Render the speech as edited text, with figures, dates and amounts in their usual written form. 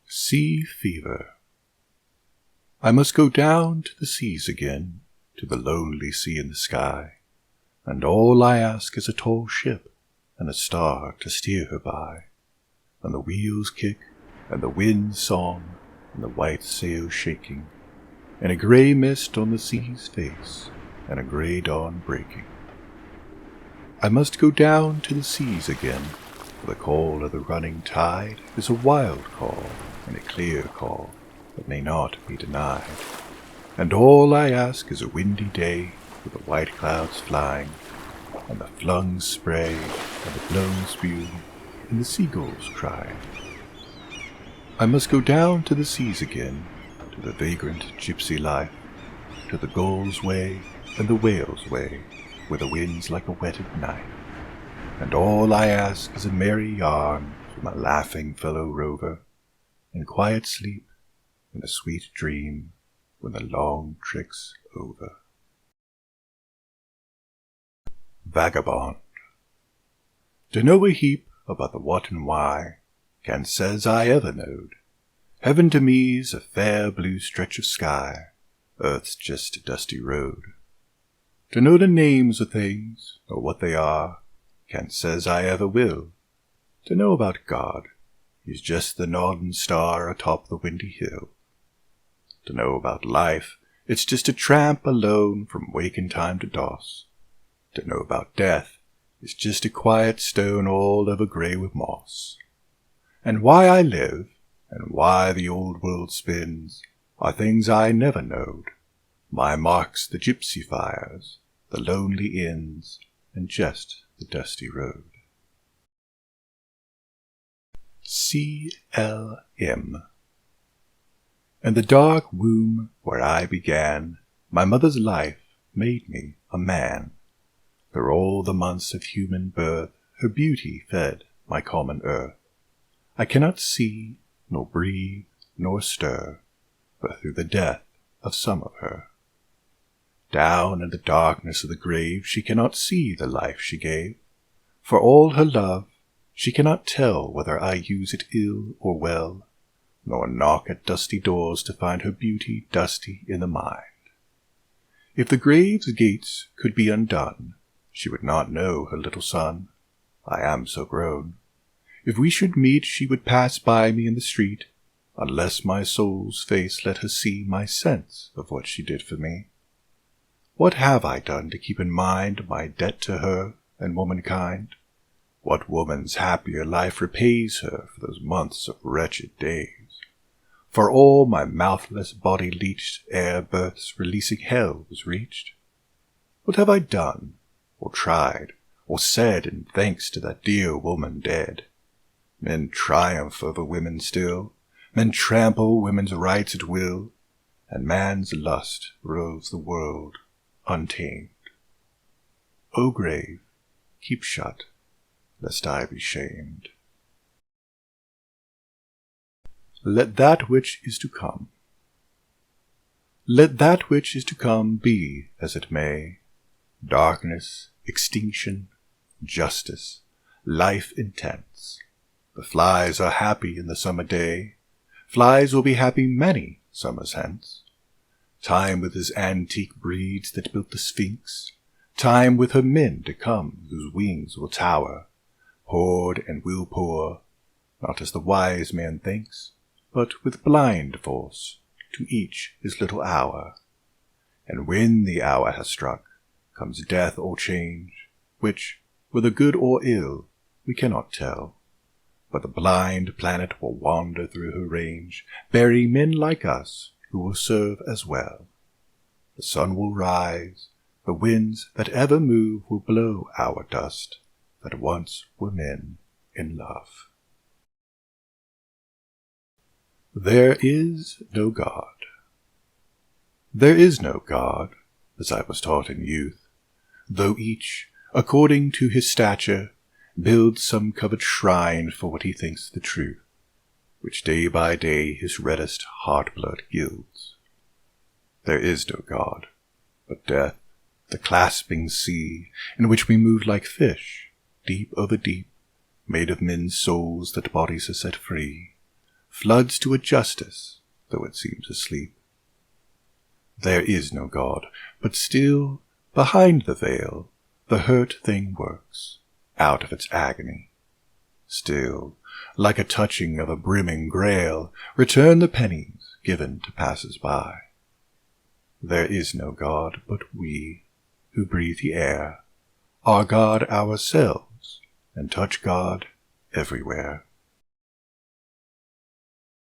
Sea fever. I must go down to the seas again, to the lonely sea in the sky, and all I ask is a tall ship and a star to steer her by, and the wheels kick, and the wind's song, and the white sails shaking, and a grey mist on the sea's face, and a grey dawn breaking. I must go down to the seas again, for the call of the running tide is a wild call, and a clear call that may not be denied. And all I ask is a windy day, with the white clouds flying, and the flung spray, and the blown spume, and the seagulls crying. I must go down to the seas again, to the vagrant gypsy life, to the gull's way and the whale's way, where the wind's like a whetted knife. And all I ask is a merry yarn from a laughing fellow rover, and quiet sleep and a sweet dream when the long trick's over. Vagabond. Dunno a heap about the what and why, can't says I ever knowed. Heaven to me's a fair blue stretch of sky, earth's just a dusty road. Dunno the names of things, or what they are, can't says I ever will. Dunno about God, he's just the nodding star atop the windy hill. Dunno about life, it's just a tramp alone from waking time to doss. Dunno about death, it's just a quiet stone all over grey with moss. And why I live, and why the old world spins, are things I never knowed. My mark's the gypsy fires, the lonely inns, and just the dusty road. C.L.M. In the dark womb where I began, my mother's life made me a man. Through all the months of human birth, her beauty fed my common earth. I cannot see, nor breathe, nor stir, but through the death of some of her. Down in the darkness of the grave she cannot see the life she gave. For all her love, she cannot tell whether I use it ill or well, nor knock at dusty doors to find her beauty dusty in the mind. If the grave's gates could be undone, she would not know her little son. I am so grown. If we should meet, she would pass by me in the street, unless my soul's face let her see my sense of what she did for me. What have I done to keep in mind my debt to her and womankind? What woman's happier life repays her for those months of wretched days? For all my mouthless body leached ere birth's releasing hell was reached? What have I done, or tried, or said in thanks to that dear woman dead? Men triumph over women still, men trample women's rights at will, and man's lust roves the world untamed. O grave, keep shut, lest I be shamed. Let that which is to come. Let that which is to come be as it may. Darkness, extinction, justice, life intense. The flies are happy in the summer day. Flies will be happy many summers hence. Time with his antique breeds that built the Sphinx. Time with her men to come whose wings will tower. Poured and will pour, not as the wise man thinks, but with blind force, to each his little hour. And when the hour has struck, comes death or change, which, whether good or ill, we cannot tell. But the blind planet will wander through her range, bearing men like us who will serve as well. The sun will rise, the winds that ever move will blow our dust, that once were men in love. There is no God. There is no God, as I was taught in youth, though each, according to his stature, builds some covered shrine for what he thinks the truth, which day by day his reddest heart-blood gilds. There is no God, but death, the clasping sea, in which we move like fish, deep over deep, made of men's souls that bodies are set free, floods to a justice, though it seems asleep. There is no God, but still, behind the veil, the hurt thing works, out of its agony. Still, like a touching of a brimming grail, return the pennies given to passers-by. There is no God but we, who breathe the air, are God ourselves, and touch God everywhere.